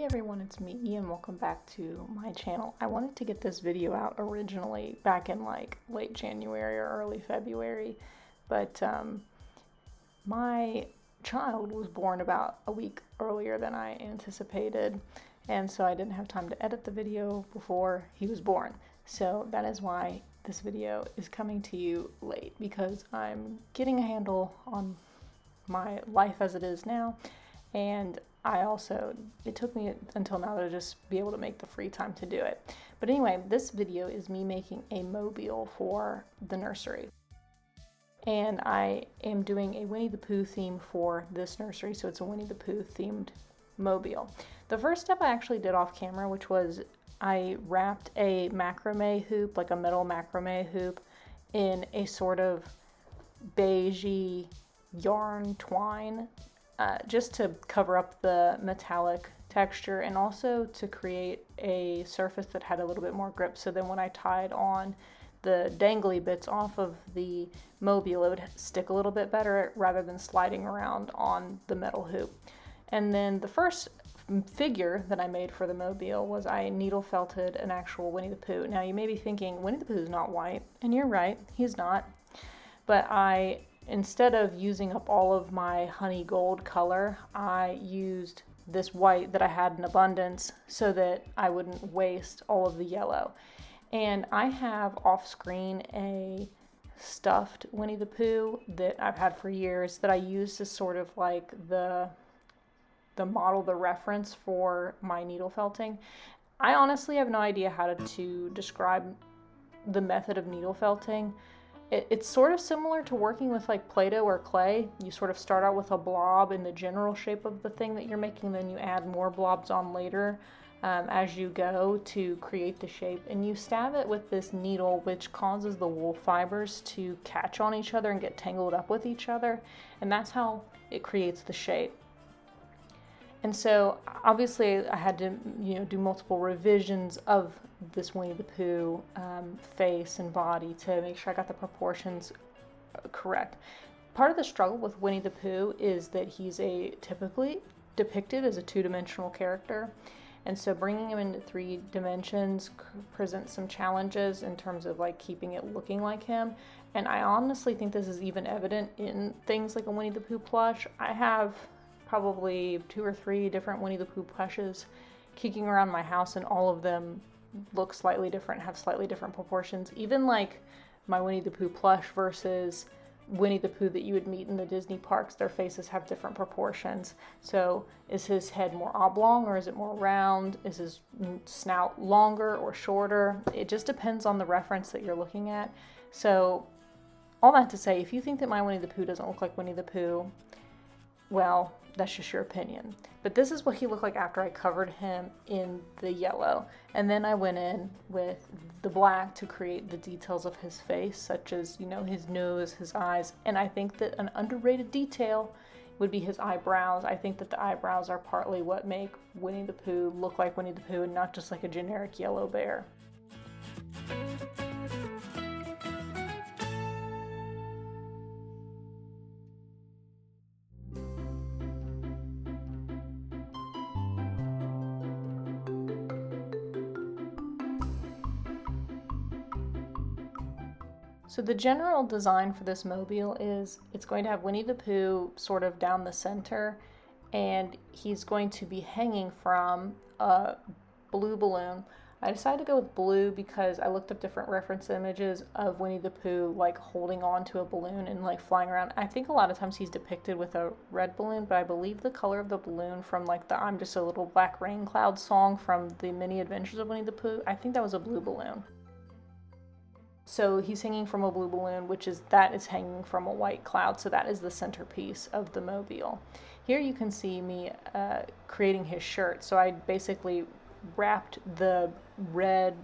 Hey everyone, it's me and welcome back to my channel. I wanted to get this video out originally back in like late January or early February, but my child was born about a week earlier than I anticipated, and so I didn't have time to edit the video before he was born. So that is why this video is coming to you late, because I'm getting a handle on my life as it is now, and it took me until now to just be able to make the free time to do it. But anyway, this video is me making a mobile for the nursery. And I am doing a Winnie the Pooh theme for this nursery, so it's a Winnie the Pooh themed mobile. The first step I actually did off camera, which was I wrapped a macrame hoop, like a metal macrame hoop, in a sort of beigey yarn twine, just to cover up the metallic texture and also to create a surface that had a little bit more grip, so then when I tied on the dangly bits off of the mobile, it would stick a little bit better rather than sliding around on the metal hoop. And then the first figure that I made for the mobile was I needle felted an actual Winnie the Pooh. Now you may be thinking, Winnie the Pooh is not white, and you're right, he's not. But instead of using up all of my honey gold color, I used this white that I had in abundance so that I wouldn't waste all of the yellow. And I have off screen a stuffed Winnie the Pooh that I've had for years that I used as sort of like the model, the reference for my needle felting. I honestly have no idea how to describe the method of needle felting. It's sort of similar to working with like Play-Doh or clay. You sort of start out with a blob in the general shape of the thing that you're making, then you add more blobs on later as you go to create the shape. And you stab it with this needle, which causes the wool fibers to catch on each other and get tangled up with each other. And that's how it creates the shape. And so obviously I had to, do multiple revisions of this Winnie the Pooh face and body to make sure I got the proportions correct. Part of the struggle with Winnie the Pooh is that he's typically depicted as a two-dimensional character. And so bringing him into 3 dimensions presents some challenges in terms of like keeping it looking like him. And I honestly think this is even evident in things like a Winnie the Pooh plush. I have probably 2 or 3 different Winnie the Pooh plushes kicking around my house, and all of them look slightly different, have slightly different proportions. Even like my Winnie the Pooh plush versus Winnie the Pooh that you would meet in the Disney parks, their faces have different proportions. So is his head more oblong or is it more round? Is his snout longer or shorter? It just depends on the reference that you're looking at. So all that to say, if you think that my Winnie the Pooh doesn't look like Winnie the Pooh, well, that's just your opinion. But this is what he looked like after I covered him in the yellow. And then I went in with the black to create the details of his face, such as, his nose, his eyes. And I think that an underrated detail would be his eyebrows. I think that the eyebrows are partly what make Winnie the Pooh look like Winnie the Pooh and not just like a generic yellow bear. So the general design for this mobile is it's going to have Winnie the Pooh sort of down the center, and he's going to be hanging from a blue balloon. I decided to go with blue because I looked up different reference images of Winnie the Pooh like holding on to a balloon and like flying around. I think a lot of times he's depicted with a red balloon, but I believe the color of the balloon from like the I'm Just a Little Black Rain Cloud song from the Many Adventures of Winnie the Pooh, I think that was a blue balloon. So he's hanging from a blue balloon, that is hanging from a white cloud. So that is the centerpiece of the mobile. Here you can see me creating his shirt. So I basically wrapped the red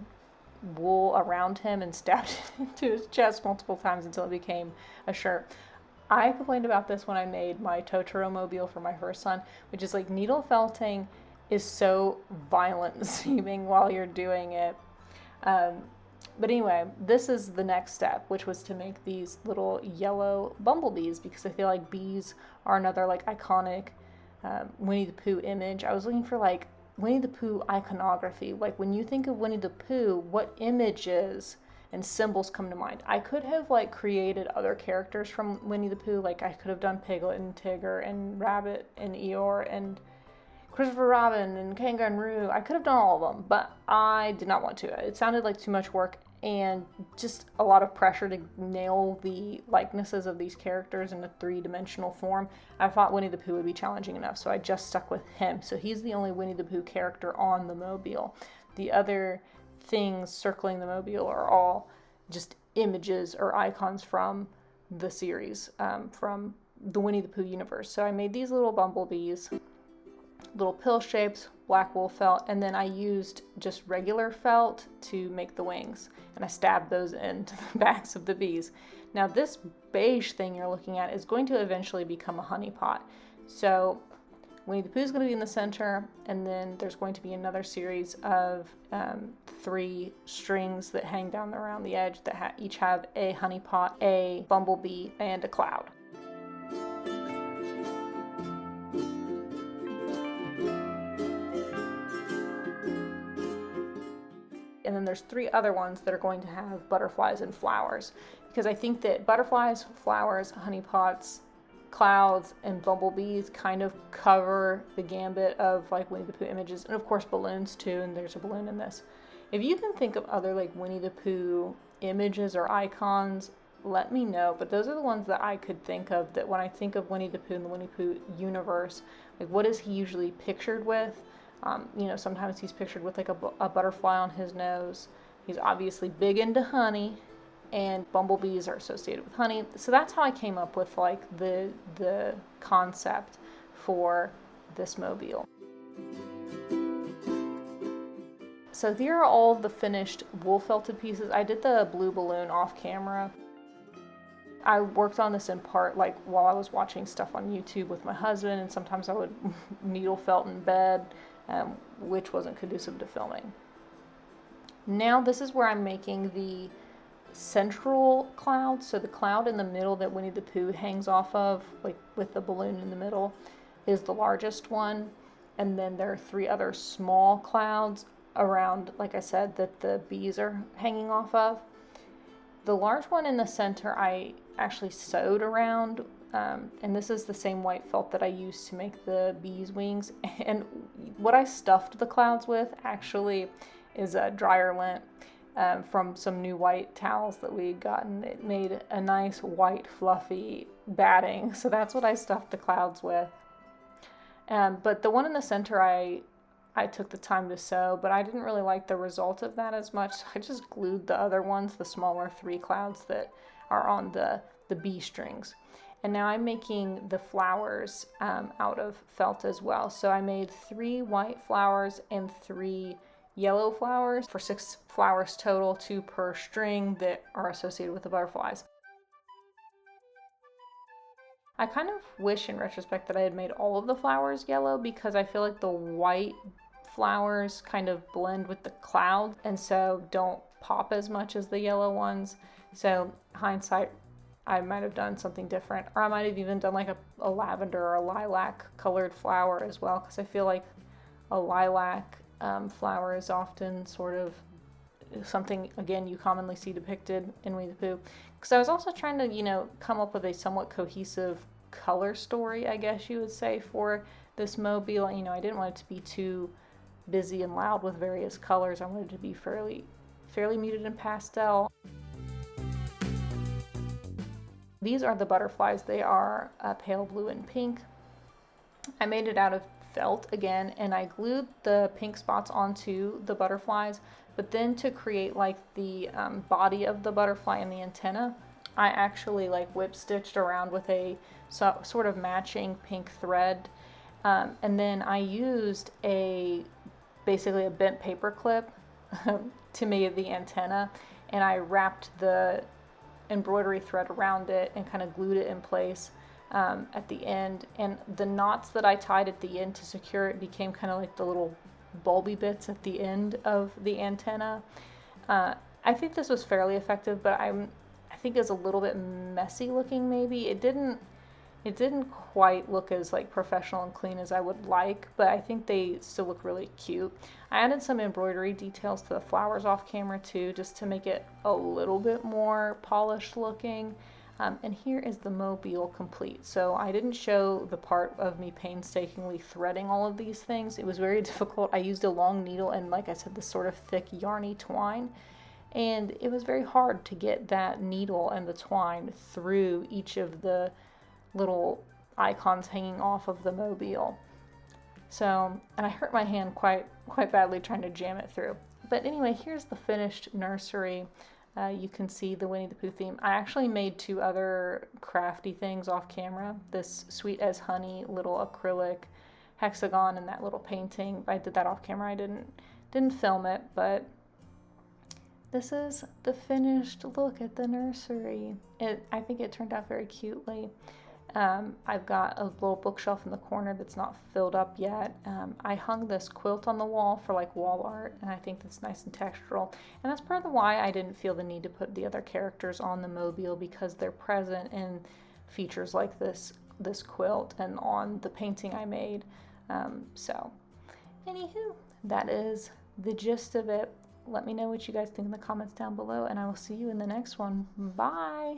wool around him and stabbed it into his chest multiple times until it became a shirt. I complained about this when I made my Totoro mobile for my first son, which is like needle felting is so violent seeming while you're doing it. But anyway, this is the next step, which was to make these little yellow bumblebees, because I feel like bees are another like iconic Winnie the Pooh image. I was looking for like Winnie the Pooh iconography. Like when you think of Winnie the Pooh, what images and symbols come to mind? I could have like created other characters from Winnie the Pooh. Like I could have done Piglet and Tigger and Rabbit and Eeyore and Christopher Robin and Kangaroo. I could have done all of them, but I did not want to. It sounded like too much work and just a lot of pressure to nail the likenesses of these characters in a three-dimensional form. I thought Winnie the Pooh would be challenging enough, so I just stuck with him. So he's the only Winnie the Pooh character on the mobile. The other things circling the mobile are all just images or icons from the series, from the Winnie the Pooh universe. So I made these little bumblebees, little pill shapes, black wool felt, and then I used just regular felt to make the wings, and I stabbed those into the backs of the bees. Now this beige thing you're looking at is going to eventually become a honey pot. So Winnie the Pooh is going to be in the center, and then there's going to be another series of 3 strings that hang down around the edge that each have a honey pot, a bumblebee, and a cloud. And then there's 3 other ones that are going to have butterflies and flowers, because I think that butterflies, flowers, honey pots, clouds, and bumblebees kind of cover the gambit of like Winnie the Pooh images, and of course balloons too, and there's a balloon in this. If you can think of other like Winnie the Pooh images or icons, let me know, but those are the ones that I could think of, that when I think of Winnie the Pooh and the Winnie the Pooh universe, like what is he usually pictured with? You know, sometimes he's pictured with like a butterfly on his nose. He's obviously big into honey, and bumblebees are associated with honey. So that's how I came up with like the concept for this mobile. So here are all the finished wool felted pieces. I did the blue balloon off camera. I worked on this in part like while I was watching stuff on YouTube with my husband, and sometimes I would needle felt in bed, which wasn't conducive to filming. Now this is where I'm making the central cloud. So the cloud in the middle that Winnie the Pooh hangs off of, like with the balloon in the middle, is the largest one. And then there are 3 other small clouds around, like I said, that the bees are hanging off of. The large one in the center I actually sewed around, and this is the same white felt that I used to make the bees' wings. And what I stuffed the clouds with actually is a dryer lint from some new white towels that we had gotten. It made a nice white fluffy batting, so that's what I stuffed the clouds with. But the one in the center I took the time to sew, but I didn't really like the result of that as much, so I just glued the other ones, the smaller 3 clouds that are on the bee strings. And now I'm making the flowers out of felt as well. So I made 3 white flowers and 3 yellow flowers for 6 flowers total, 2 per string that are associated with the butterflies. I kind of wish in retrospect that I had made all of the flowers yellow, because I feel like the white flowers kind of blend with the cloud and so don't pop as much as the yellow ones. So hindsight, I might have done something different, or I might have even done like a lavender or a lilac colored flower as well, because I feel like a lilac flower is often sort of something, again, you commonly see depicted in Winnie the Pooh. Because I was also trying to, you know, come up with a somewhat cohesive color story, I guess you would say, for this mobile. You know, I didn't want it to be too busy and loud with various colors. I wanted it to be fairly muted and pastel. These are the butterflies. They are pale blue and pink. I made it out of felt again, and I glued the pink spots onto the butterflies, but then to create like the body of the butterfly and the antenna, I actually like whip stitched around with a sort of matching pink thread, and then I used basically a bent paper clip to make the antenna, and I wrapped the embroidery thread around it and kind of glued it in place at the end. And the knots that I tied at the end to secure it became kind of like the little bulby bits at the end of the antenna. I think this was fairly effective, but I think it's a little bit messy looking maybe. It didn't It didn't quite look as like professional and clean as I would like, but I think they still look really cute. I added some embroidery details to the flowers off camera too, just to make it a little bit more polished looking. And here is the mobile complete. So I didn't show the part of me painstakingly threading all of these things. It was very difficult. I used a long needle and, like I said, this sort of thick yarny twine. And it was very hard to get that needle and the twine through each of the little icons hanging off of the mobile. So, and I hurt my hand quite badly trying to jam it through. But anyway, here's the finished nursery. You can see the Winnie the Pooh theme. I actually made 2 other crafty things off camera. This sweet as honey little acrylic hexagon and that little painting. I did that off camera. I didn't film it, but this is the finished look at the nursery. I think it turned out very cutely. I've got a little bookshelf in the corner that's not filled up yet. I hung this quilt on the wall for like wall art, and I think that's nice and textural. And that's part of why I didn't feel the need to put the other characters on the mobile, because they're present in features like this quilt and on the painting I made. So, anywho, that is the gist of it. Let me know what you guys think in the comments down below, and I will see you in the next one. Bye!